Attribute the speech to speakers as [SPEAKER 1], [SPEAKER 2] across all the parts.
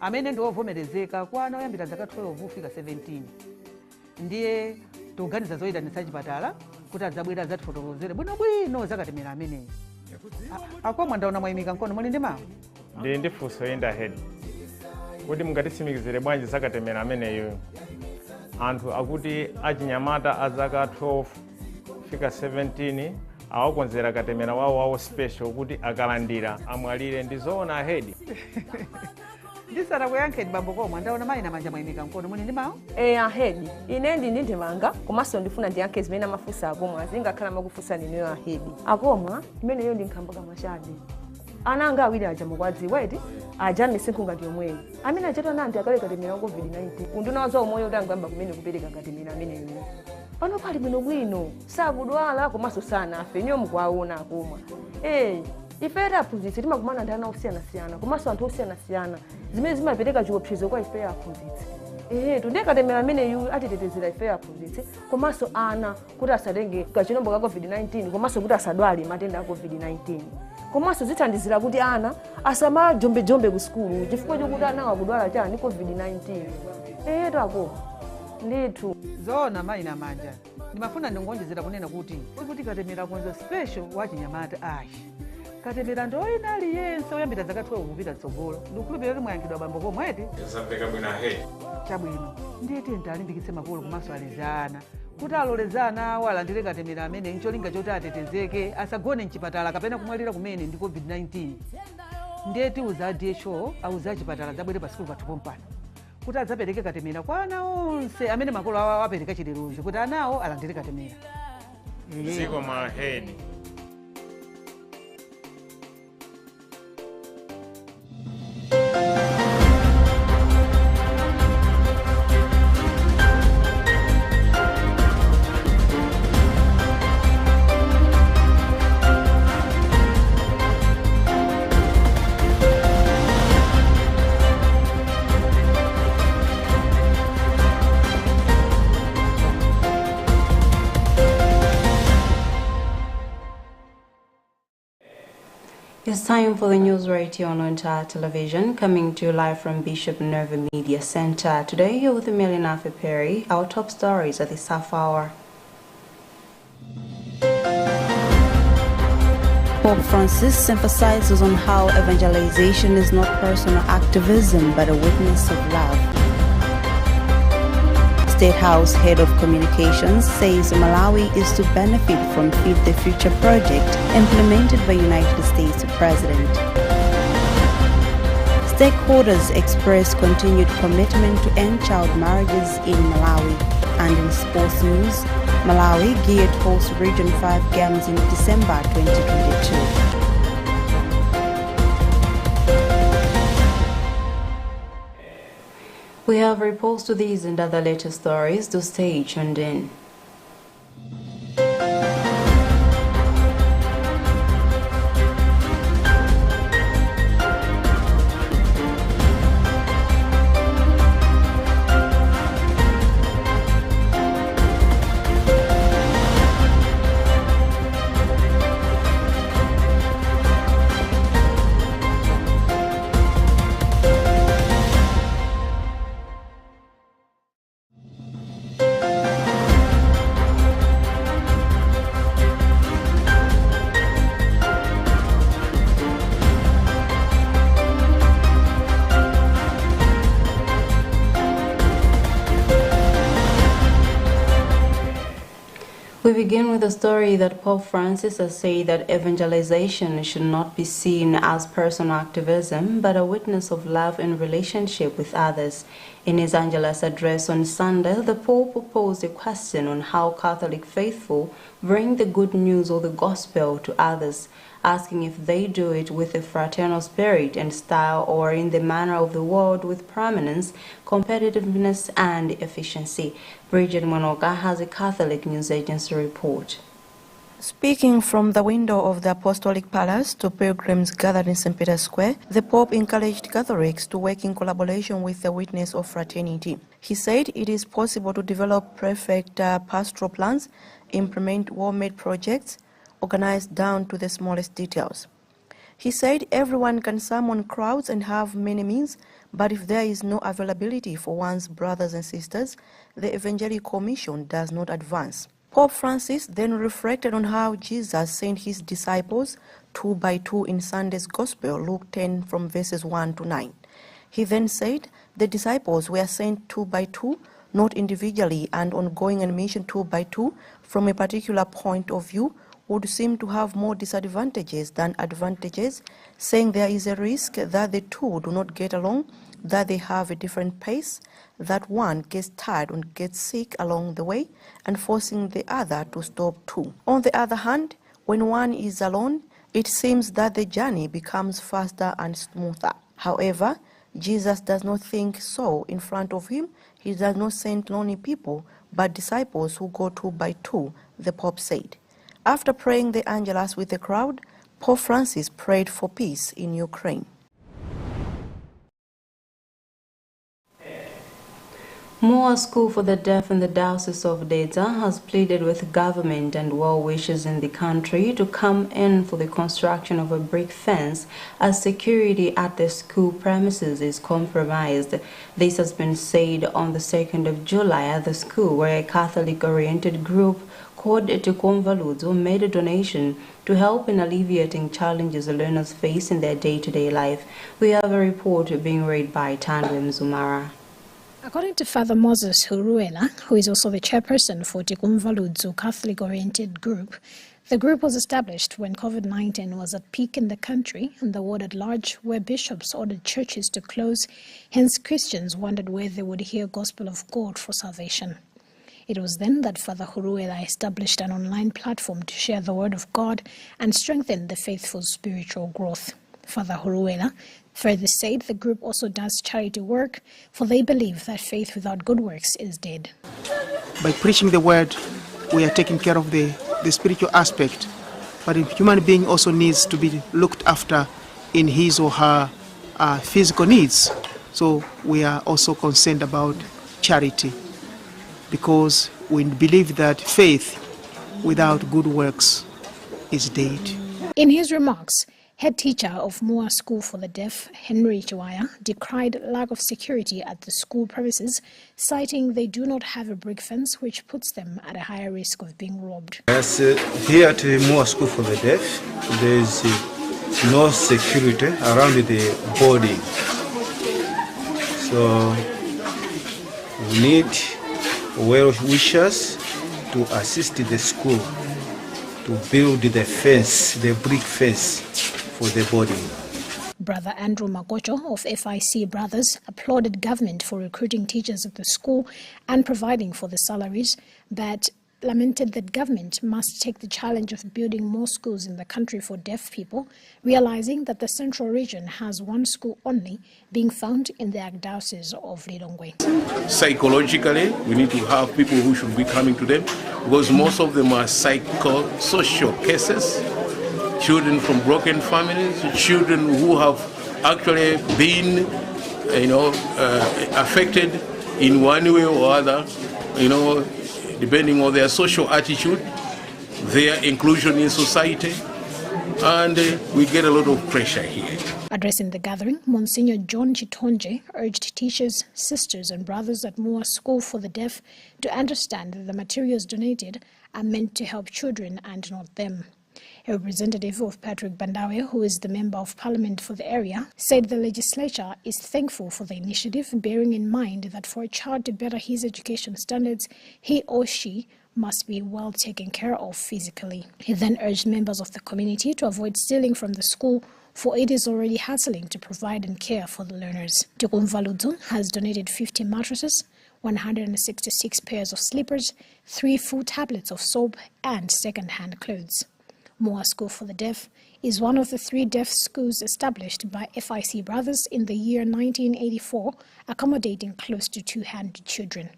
[SPEAKER 1] amene ndiovomerezeka kwana oyambira zaka 12 kufika 17 ndiye tuganiza zoyitanitsa chipatala kuti adzabwera adzatifotokozere bwinobwino zakatemera ameneyi. Akomwe ndaona mwayimika mkono muli ndi mawu.
[SPEAKER 2] Ndi ndifunso yenda head kuti mungatitsimikizire bwanji zakatemera ameneyo anthu akuti achinyamata azaka 12 fika 17 awakonzera katemera wawo special kuti akalandira amwalire ndizoona ahedi.
[SPEAKER 1] Ndisana kuyankheni bambo komwe ndaona mayi na manja mwayimika mkono muli ndi mawu.
[SPEAKER 3] Ahedi ine ndi manga komanso ndifuna ndiyankhe zimene amafunsa akomwe zingakhala makufunsa nineyo ahedi akomwe imeneyo ndi nkhamba kamashadi ana anga awiri aja mukwadziwa eti aja misinkhu ngati yomweyo amene achata nanti akale katemera COVID-19 undinawaza umoyo kuti angamba kumene kupereka katemera ameneyo pano pali bwinobwino sakudwala komanso sanafe niyo mukwaona akomwe. Ife aphunzitsi timakumana ndi ana osiyanasiyana komanso anthu osiyanasiyana zimene zimapereka chiopsezo kwa ife aphunzitsi. Tunde katemera ameneyu atitetezera ife aphunzitsi komanso ana kuti asatenge kachirombo ka COVID-19 komanso kuti asadwale matenda a COVID-19 komanso zithandizira kuti ana asamajombe ku skulu chifukwa chokuti ana akudwala chani COVID-19. Tako ndithu
[SPEAKER 1] zoona mayi na manja ndimafuna ndingonjezera kunena kuti katemera konza special wachinyamata katemera ndoyina aliyense oyambira zaka 12 kupita tsogolo ndikukhulupirira kuti mwayankhidwa bambo komwe eti
[SPEAKER 2] Zampeka bwino ahedi.
[SPEAKER 1] Chabwino ndiye tiyeni alimbikitse makolo komanso alezana kuti alolezana awo alandire katemera amene ncholinga choti atetezeke asagone mchipatala kapena kumwalira kumene ndi COVID-19. Ndiye tiuza adesho auza chipatala zabwere pa sikulu pathu pompano kuti adzapereke katemera kwa ana onse amene makolo awo apereka chilerozo kuti anawo alandire katemera.
[SPEAKER 2] Ziko mahedi.
[SPEAKER 4] It's time for the news right here on Luntha Television, coming to you live from Bishop Nerva Media Center. Today, you're with Melina Perry. Our top stories at this half hour. Pope Francis emphasizes on how evangelization is not personal activism, but a witness of love. State House Head of Communications says Malawi is to benefit from Feed the Future project implemented by United States President. Stakeholders express continued commitment to end child marriages in Malawi. And in sports news, Malawi geared to host Region 5 Games in December 2022. We have reports to these and other latest stories. Do stay tuned in. We begin with a story that Pope Francis has said that evangelization should not be seen as personal activism, but a witness of love in relationship with others. In his Angelus address on Sunday, the Pope posed a question on how Catholic faithful bring the good news or the gospel to others, asking if they do it with a fraternal spirit and style or in the manner of the world with prominence, competitiveness, and efficiency. Bridget Monoga has a Catholic News Agency report.
[SPEAKER 5] Speaking from the window of the Apostolic Palace to pilgrims gathered in St. Peter's Square, the Pope encouraged Catholics to work in collaboration with the witness of fraternity. He said it is possible to develop perfect pastoral plans, implement well-made projects, organized down to the smallest details. He said everyone can summon crowds and have many means, but if there is no availability for one's brothers and sisters, the evangelical mission does not advance. Pope Francis then reflected on how Jesus sent his disciples 2 by 2 in Sunday's Gospel, Luke 10 from verses 1 to 9. He then said the disciples were sent 2 by 2, not individually, and on going on mission 2 by 2 from a particular point of view would seem to have more disadvantages than advantages, saying there is a risk that the two do not get along, that they have a different pace, that one gets tired and gets sick along the way, and forcing the other to stop too. On the other hand, when one is alone, it seems that the journey becomes faster and smoother. However, Jesus does not think so. In front of him, he does not send lonely people, but disciples who go 2 by 2, the Pope said. After praying the Angelus with the crowd, Pope Francis prayed for peace in Ukraine.
[SPEAKER 4] Moa School for the Deaf in the Diocese of Dedza has pleaded with government and well-wishers in the country to come in for the construction of a brick fence as security at the school premises is compromised. This has been said on the 2nd of July at the school, where a Catholic-oriented group called Tukumvaludzo made a donation to help in alleviating challenges the learners face in their day-to-day life. We have a report being read by Tandwem Zumara.
[SPEAKER 6] According to Father Moses Huruela, who is also the chairperson for Tukumvaludzo Catholic-oriented group, the group was established when COVID-19 was at peak in the country and the world at large, where bishops ordered churches to close. Hence, Christians wondered where they would hear gospel of God for salvation. It was then that Father Huruela established an online platform to share the word of God and strengthen the faithful's spiritual growth. Father Huruela further said the group also does charity work, for they believe that faith without good works is dead.
[SPEAKER 7] By preaching the word, we are taking care of the spiritual aspect, but a human being also needs to be looked after in his or her physical needs. So we are also concerned about charity, because we believe that faith without good works is dead.
[SPEAKER 6] In his remarks, head teacher of Moa School for the Deaf, Henry Chiwaya, decried lack of security at the school premises, citing they do not have a brick fence, which puts them at a higher risk of being robbed.
[SPEAKER 8] Yes, here at Moa School for the Deaf, there is no security around the building. So we need well-wishers to assist the school to build the fence, the brick fence for the body.
[SPEAKER 6] Brother Andrew Magocho of FIC Brothers applauded government for recruiting teachers at the school and providing for the salaries, but lamented that government must take the challenge of building more schools in the country for deaf people, realizing that the central region has one school only, being found in the Archdiocese of Lilongwe.
[SPEAKER 9] Psychologically, we need to have people who should be coming to them, because most of them are psychosocial cases, children from broken families, children who have actually been, affected in one way or other, depending on their social attitude, their inclusion in society, and we get a lot of pressure here.
[SPEAKER 6] Addressing the gathering, Monsignor John Chitonje urged teachers, sisters and brothers at Moa School for the Deaf to understand that the materials donated are meant to help children and not them. A representative of Patrick Bandawe, who is the Member of Parliament for the area, said the legislature is thankful for the initiative, bearing in mind that for a child to better his education standards, he or she must be well taken care of physically. He then urged members of the community to avoid stealing from the school, for it is already hassling to provide and care for the learners. Tukumvaludzo has donated 50 mattresses, 166 pairs of slippers, 3 full tablets of soap, and second-hand clothes. Moa School for the Deaf is one of the 3 deaf schools established by FIC Brothers in the year 1984, accommodating close to 200 children.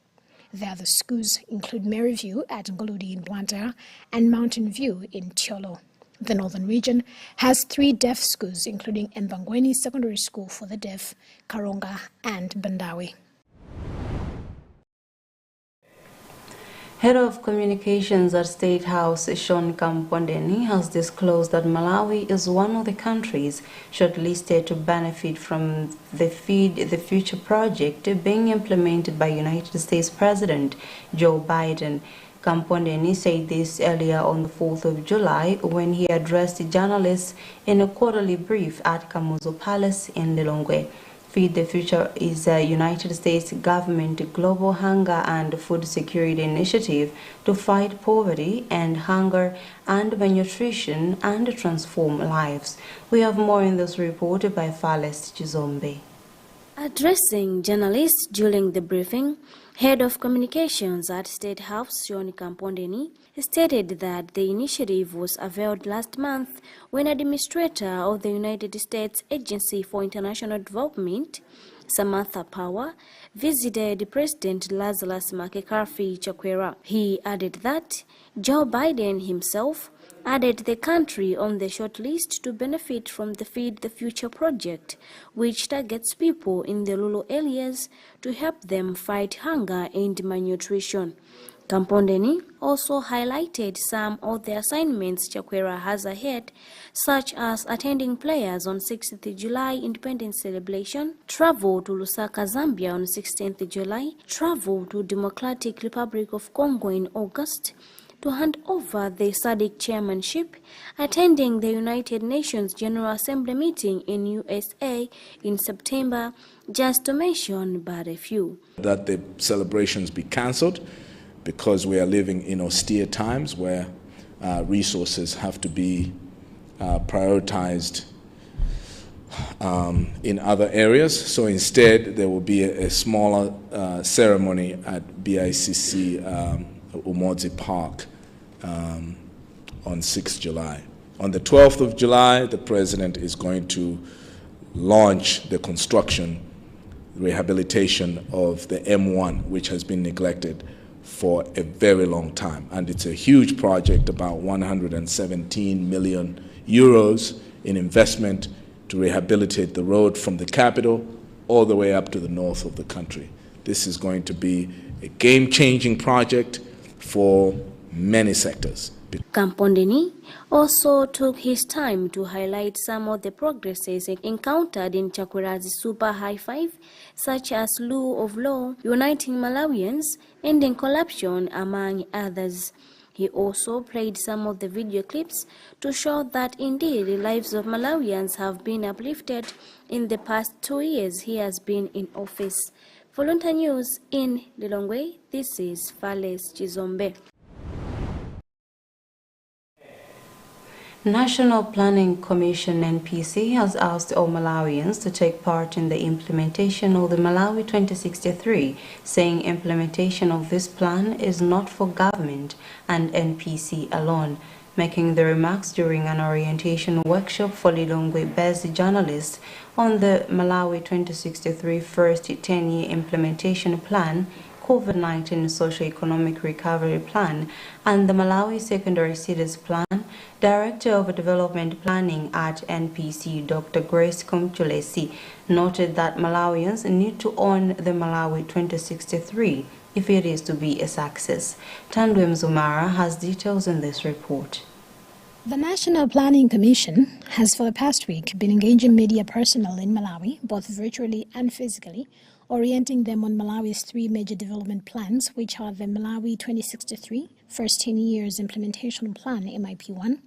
[SPEAKER 6] The other schools include Maryview at Ngoludi in Luntha and Mountain View in Tiolo. The Northern region has 3 deaf schools, including Mbangweni Secondary School for the Deaf, Karonga, and Bandawe.
[SPEAKER 4] Head of Communications at State House, Sean Kampondeni, has disclosed that Malawi is one of the countries shortlisted to benefit from the Feed the Future project being implemented by United States President Joe Biden. Kampondeni said this earlier on the 4th of July when he addressed journalists in a quarterly brief at Kamuzu Palace in Lilongwe. Feed the Future is a United States government global hunger and food security initiative to fight poverty and hunger and malnutrition and transform lives. We have more in this report by Fales Chizombe.
[SPEAKER 10] Addressing journalists during the briefing, Head of Communications at State House, Sean Kampondeni, stated that the initiative was unveiled last month when Administrator of the United States Agency for International Development, Samantha Power, visited President Lazarus McCarthy Chakwera. He added that Joe Biden himself added the country on the short list to benefit from the Feed the Future project, which targets people in the rural areas to help them fight hunger and malnutrition. Kampondeni also highlighted some of the assignments Chakwera has ahead, such as attending prayers on 6th July Independence Celebration, travel to Lusaka, Zambia on 16th July, travel to Democratic Republic of Congo in August, to hand over the SADC chairmanship, attending the United Nations General Assembly meeting in USA in September, just to mention but a few.
[SPEAKER 11] That the celebrations be cancelled because we are living in austere times where resources have to be prioritized in other areas. So instead, there will be a smaller ceremony at BICC Umozi Park on 6th July. On the 12th of July, the President is going to launch the construction, rehabilitation of the M1, which has been neglected for a very long time. And it's a huge project, about 117 million euros in investment to rehabilitate the road from the capital all the way up to the north of the country. This is going to be a game-changing project for many sectors.
[SPEAKER 10] Kampondeni also took his time to highlight some of the progresses encountered in Chakwera's Super High Five, such as Rule of Law, Uniting Malawians, Ending Corruption, among others. He also played some of the video clips to show that indeed the lives of Malawians have been uplifted in the past 2 years he has been in office. For Luntha News in Lilongwe, this is Fales Chizombe.
[SPEAKER 4] National Planning Commission (NPC) has asked all Malawians to take part in the implementation of the Malawi 2063, saying implementation of this plan is not for government and NPC alone. Making the remarks during an orientation workshop for Lilongwe-based journalists on the Malawi 2063 first 10-year implementation plan, COVID-19 Socio-Economic Recovery Plan, and the Malawi Secondary Cities Plan, Director of Development Planning at NPC, Dr. Grace Kumchulesi, noted that Malawians need to own the Malawi 2063 if it is to be a success. Tandwem Zumara has details in this report.
[SPEAKER 6] The National Planning Commission has for the past week been engaging media personnel in Malawi, both virtually and physically, orienting them on Malawi's 3 major development plans, which are the Malawi 2063 First 10 Years Implementation Plan, MIP1,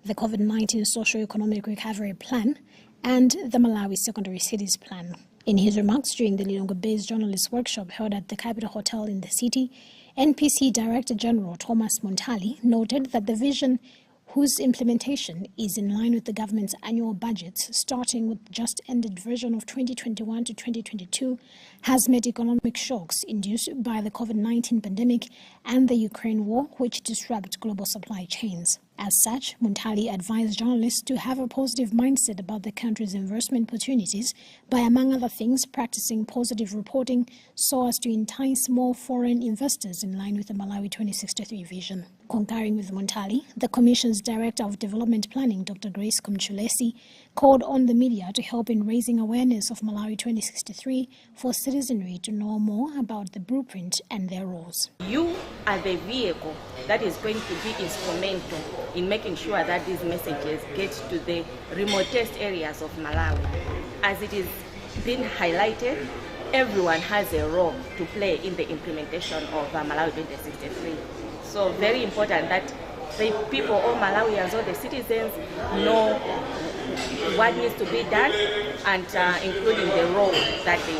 [SPEAKER 6] the COVID-19 Socio-Economic Recovery Plan, and the Malawi Secondary Cities Plan. In his remarks during the Lilongwe-based journalist workshop held at the Capitol Hotel in the city, NPC Director General Thomas Montali noted that the vision, whose implementation is in line with the government's annual budgets, starting with the just-ended version of 2021 to 2022, has met economic shocks induced by the COVID-19 pandemic and the Ukraine war, which disrupt global supply chains. As such, Montali advised journalists to have a positive mindset about the country's investment opportunities by, among other things, practicing positive reporting so as to entice more foreign investors in line with the Malawi 2063 vision. Concurring with Montali, the Commission's Director of Development Planning, Dr. Grace Kumchulesi, called on the media to help in raising awareness of Malawi 2063 for citizenry to know more about the blueprint and their roles.
[SPEAKER 12] You are the vehicle that is going to be instrumental in making sure that these messages get to the remotest areas of Malawi. As it is being highlighted, everyone has a role to play in the implementation of Malawi 2063. So very important that the people, all Malawians, all the citizens know what needs to be done and including the role that they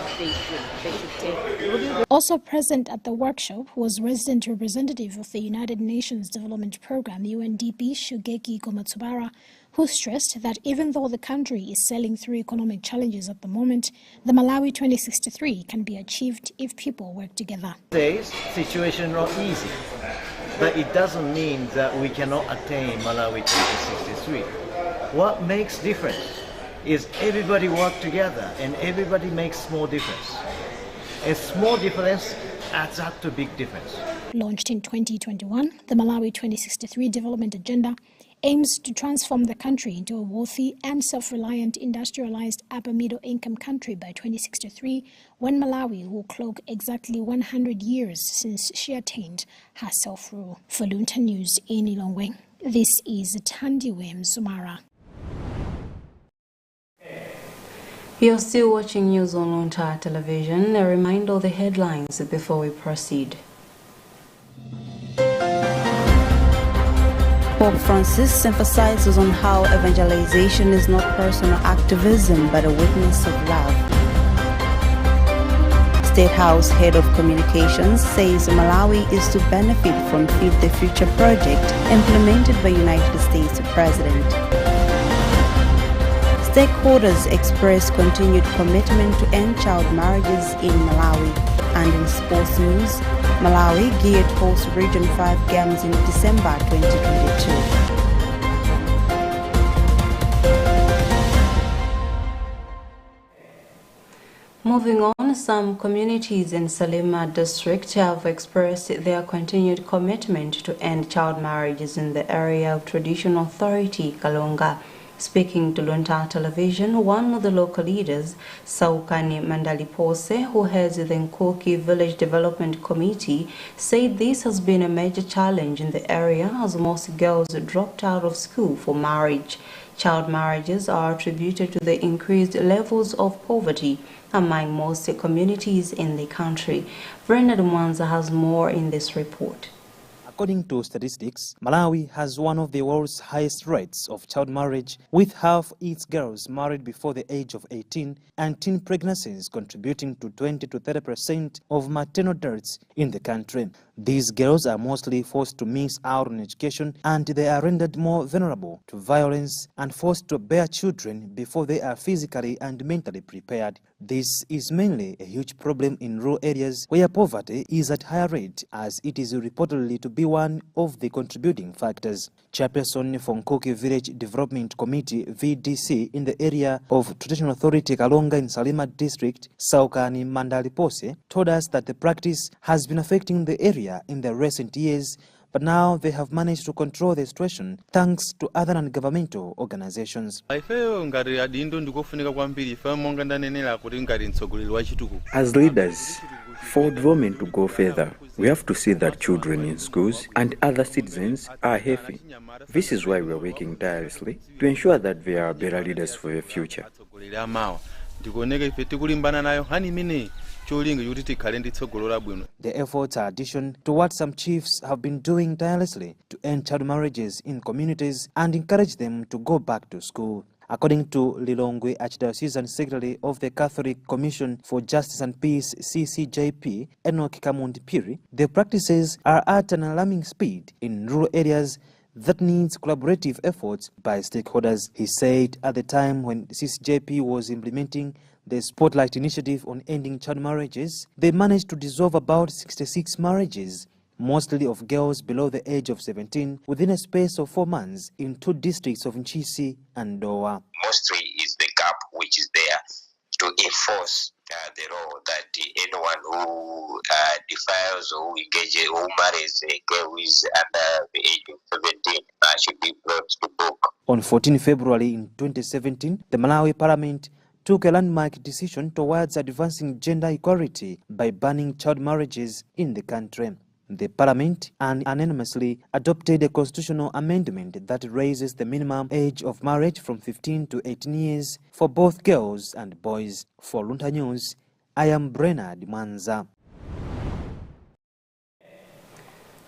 [SPEAKER 12] should take.
[SPEAKER 6] Also present at the workshop was resident representative of the United Nations Development Programme, UNDP, Shugeki Komatsubara, who stressed that even though the country is sailing through economic challenges at the moment, the Malawi 2063 can be achieved if people work together.
[SPEAKER 13] Today's situation is not easy, but it doesn't mean that we cannot attain Malawi 2063. What makes difference is everybody work together and everybody makes small difference. A small difference adds up to big difference.
[SPEAKER 6] Launched in 2021, the Malawi 2063 Development Agenda aims to transform the country into a wealthy and self-reliant industrialized upper middle income country by 2063, when Malawi will clock exactly 100 years since she attained her self-rule. For Luntha News in Lilongwe, this is Tandiwe Msumara.
[SPEAKER 4] You're still watching news on Luntha Television. A reminder of the headlines before we proceed. Pope Francis emphasizes on how evangelization is not personal activism but a witness of love. State House Head of Communications says Malawi is to benefit from Feed the Future project implemented by United States President. Stakeholders express continued commitment to end child marriages in Malawi. And in sports news, Malawi geared to host Region 5 Games in December 2022. Moving on, some communities in Salima district have expressed their continued commitment to end child marriages in the area of traditional authority, Kalonga. Speaking to Luntha Television, one of the local leaders, Saukani Mandalipose, who heads the Nkoki Village Development Committee, said this has been a major challenge in the area as most girls dropped out of school for marriage. Child marriages are attributed to the increased levels of poverty among most communities in the country. Bernard Mwanza has more in this report.
[SPEAKER 14] According to statistics, Malawi has one of the world's highest rates of child marriage, with half its girls married before the age of 18 and teen pregnancies contributing to 20 to 30% of maternal deaths in the country. These girls are mostly forced to miss out on education and they are rendered more vulnerable to violence and forced to bear children before they are physically and mentally prepared. This is mainly a huge problem in rural areas where poverty is at higher rate, as it is reportedly to be one of the contributing factors. Chairperson for Nkoki Village Development Committee (VDC) in the area of Traditional Authority Kalonga in Salima District, Saukani Mandalipose, told us that the practice has been affecting the area in the recent years, but now they have managed to control the situation thanks to other non-governmental organizations.
[SPEAKER 15] As
[SPEAKER 16] leaders, for development to go further, we have to see that children in schools and other citizens are healthy. This is why we are working tirelessly to ensure that they are better leaders for the future.
[SPEAKER 14] The efforts are addition to what some chiefs have been doing tirelessly to end child marriages in communities and encourage them to go back to school. According to Lilongwe Archdiocesan Secretary of the Catholic Commission for Justice and Peace, CCJP, Enoch Kamundi Piri, the practices are at an alarming speed in rural areas that needs collaborative efforts by stakeholders. He said at the time when CCJP was implementing the Spotlight Initiative on ending child marriages, they managed to dissolve about 66 marriages, mostly of girls below the age of 17, within a space of 4 months in 2 districts of Nchisi and Dowa.
[SPEAKER 17] Mostly is the gap which is there to enforce
[SPEAKER 15] the law that anyone who defiles or engages or marries a girl who is under the age of 17 should be brought to book.
[SPEAKER 14] On 14 February in 2017, the Malawi Parliament took a landmark decision towards advancing gender equality by banning child marriages in the country. The Parliament unanimously adopted a constitutional amendment that raises the minimum age of marriage from 15 to 18 years for both girls and boys. For Luntha News, I am Brenad Manza.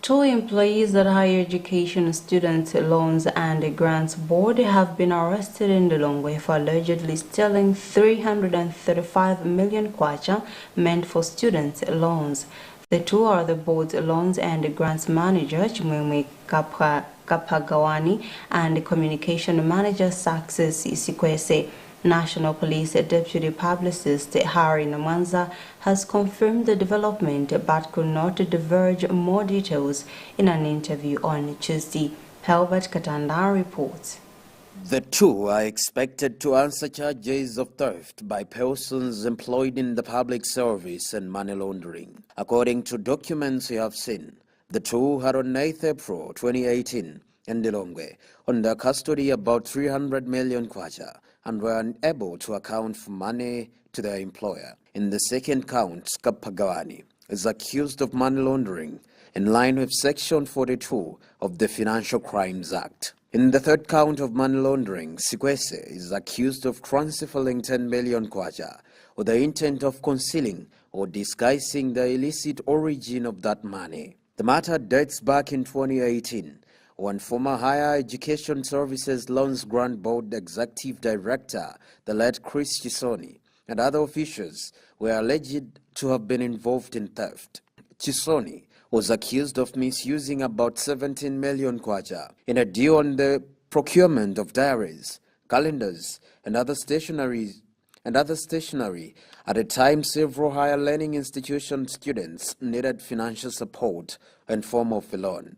[SPEAKER 4] 2 employees at Higher Education Student Loans and Grants Board have been arrested in Lilongwe for allegedly stealing 335 million kwacha meant for student loans. The 2 are the board's loans and grants manager, Chimwemwe Kapagawani, and communication manager, Success Isikwese. National Police Deputy Publicist Harry Namanza has confirmed the development but could not diverge more details in an interview on Tuesday. Helbert Katanda reports.
[SPEAKER 17] The 2 are expected to answer charges of theft by persons employed in the public service and money laundering. According to documents we have seen, the 2 had on 8th April 2018 in Lilongwe under custody about 300 million kwacha and were unable to account for money to their employer. In the second count, Kapagawani is accused of money laundering in line with Section 42 of the Financial Crimes Act. In the third count of money laundering, Sikwese is accused of transferring 10 million kwacha with the intent of concealing or disguising the illicit origin of that money. The matter dates back in 2018 when former Higher Education Services Loans Grant Board Executive Director, the late Chris Chisoni, and other officials were alleged to have been involved in theft. Chisoni was accused of misusing about 17 million kwacha in a deal on the procurement of diaries, calendars, and other stationery at a time several higher learning institution students needed financial support in form of a loan.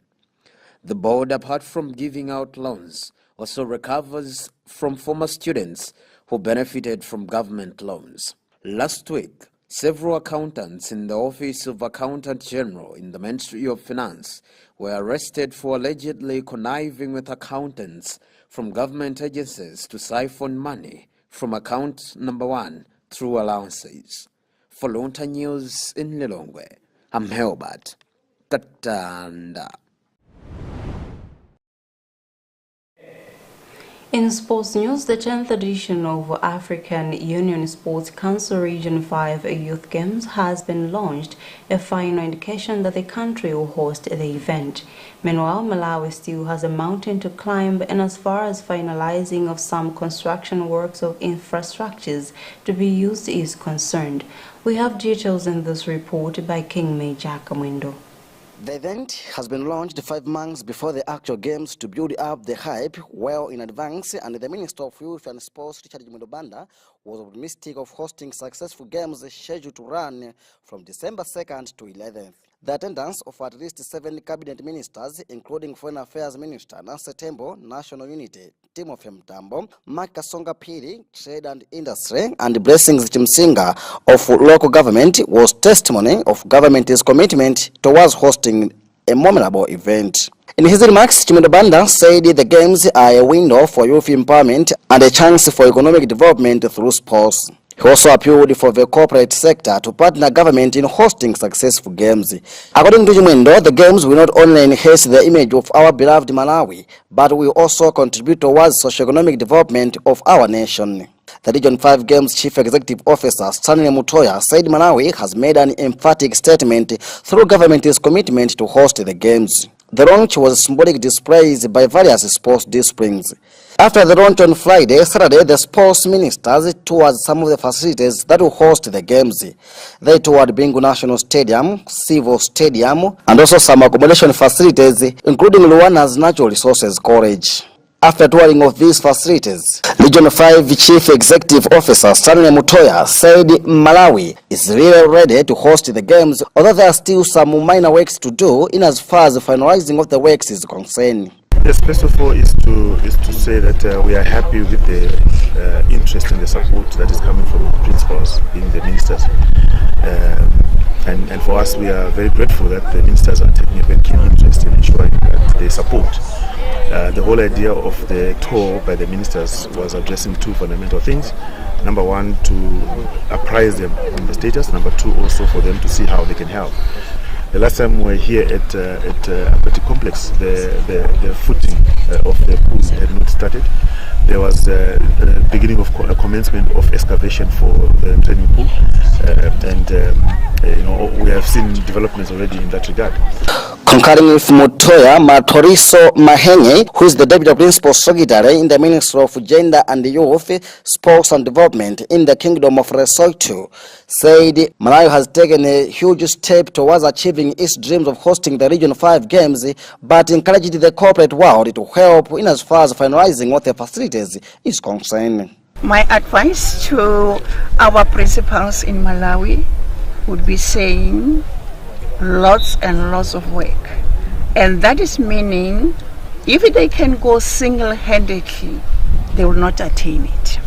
[SPEAKER 17] The board, apart from giving out loans, also recovers from former students who benefited from government loans. Last week, several accountants in the Office of Accountant General in the Ministry of Finance were arrested for allegedly conniving with accountants from government agencies to siphon money from account number 1 through allowances. For Luntha News in Lilongwe, I'm Helbert Katanda.
[SPEAKER 4] In sports news, the 10th edition of African Union Sports Council Region 5 Youth Games has been launched, a final indication that the country will host the event. Meanwhile, Malawi still has a mountain to climb, and as far as finalizing of some construction works of infrastructures to be used is concerned. We have details in this report by King Major Kamwindo.
[SPEAKER 18] The event has been launched 5 months before the actual games to build up the hype well in advance, and the Minister of Youth and Sports, Richard Banda, was optimistic of hosting successful games scheduled to run from December 2nd to 11th. The attendance of at least 7 cabinet ministers, including Foreign Affairs Minister Nancy Tembo, National Unity, Timothy Mtambo, Mark Kasonga Piri, Trade and Industry, and Blessings Chimsinga of local government, was testimony of government's commitment towards hosting a memorable event. In his remarks, Banda said the games are a window for youth empowerment and a chance for economic development through sports. He also appealed for the corporate sector to partner government in hosting successful games. According to Chimwendo, the games will not only enhance the image of our beloved Malawi, but will also contribute towards socio-economic development of our nation. The Region 5 Games Chief Executive Officer Stanley Mutoya said Malawi has made an emphatic statement through government's commitment to host the games. The launch was symbolic displays by various sports disciplines. After the launch on Saturday, the sports ministers toured some of the facilities that will host the games. They toured Bingu National Stadium, Civil Stadium, and also some accommodation facilities, including Luana's Natural Resources College. After touring of these facilities, Region 5 Chief Executive Officer Stanley Mutoya said Malawi is really ready to host the games, although there are still some minor works to do in as far as finalizing of the works is concerned.
[SPEAKER 19] Yes, first of all is to say that we are happy with the interest and the support that is coming from principals, being the ministers. And for us, we are very grateful that the ministers are taking a very keen interest in ensuring that they support. The whole idea of the tour by the ministers was addressing two fundamental things. Number one, to apprise them on the status. Number two, also for them to see how they can help. The last time we were here at Aquatic Complex, the footing of the pool had not started. There was the beginning of a commencement of excavation for the training pool, and we have seen developments already in that regard.
[SPEAKER 18] Concurring with Mutoya, Matoriso Mahenge, who is the Deputy Principal Secretary in the Ministry of Gender and Youth, Sports and Development in the Kingdom of Lesotho, said Malawi has taken a huge step towards achieving its dreams of hosting the Region 5 Games, but encouraged the corporate world to help in as far as finalizing what the facilities is concerned.
[SPEAKER 20] My advice to our principals in Malawi would be saying lots and lots of work, and that is meaning if they can go single-handedly, they will not attain it.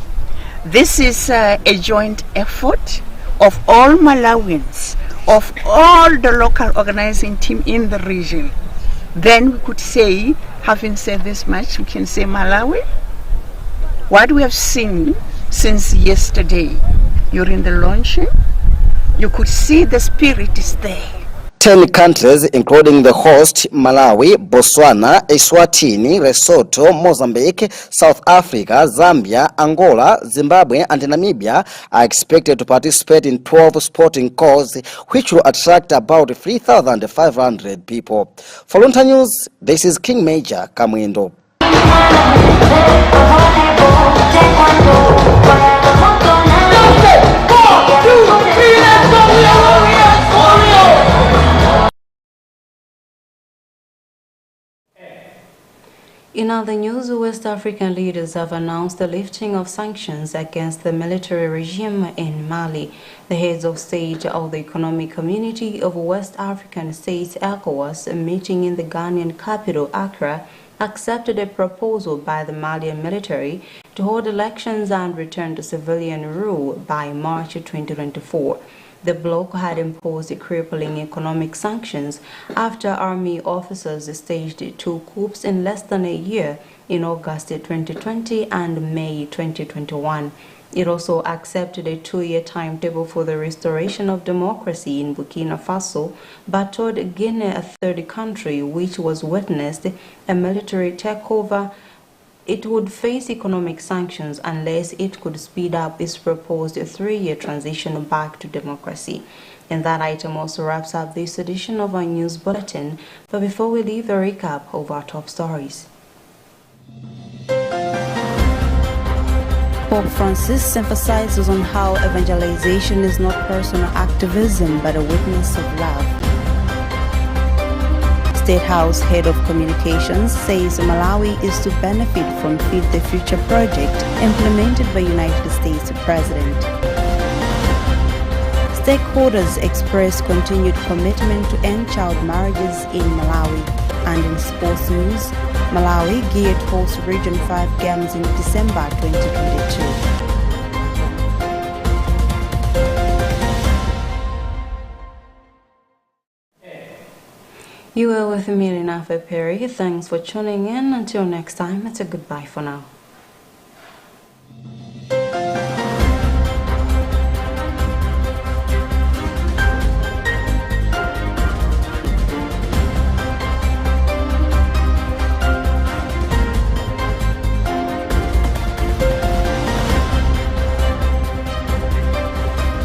[SPEAKER 20] This is a joint effort of all Malawians, of all the local organizing team in the region. Then we could say, having said this much, we can say Malawi, what we have seen since yesterday during the launching, you could see the spirit is there.
[SPEAKER 18] 10 countries, including the host Malawi, Botswana, Eswatini, Lesotho, Mozambique, South Africa, Zambia, Angola, Zimbabwe, and Namibia, are expected to participate in 12 sporting calls, which will attract about 3,500 people. For Luntha News, this is King Major Kamwindo.
[SPEAKER 4] In other news, West African leaders have announced the lifting of sanctions against the military regime in Mali. The heads of state of the Economic Community of West African States, ECOWAS, meeting in the Ghanaian capital, Accra, accepted a proposal by the Malian military to hold elections and return to civilian rule by March 2024. The bloc had imposed crippling economic sanctions after army officers staged 2 coups in less than a year in August 2020 and May 2021. It also accepted a 2-year timetable for the restoration of democracy in Burkina Faso, but told Guinea, a third country which was witnessed a military takeover, it would face economic sanctions unless it could speed up its proposed 3-year transition back to democracy. And that item also wraps up this edition of our news bulletin. But before we leave, a recap of our top stories. Pope Francis emphasizes on how evangelization is not personal activism but a witness of love. State House Head of Communications says Malawi is to benefit from Feed the Future project implemented by United States President. Stakeholders express continued commitment to end child marriages in Malawi. And in sports news, Malawi geared to host Region 5 Games in December 2022. You are with me, Luntha. Thanks for tuning in. Until next time, it's a goodbye for now.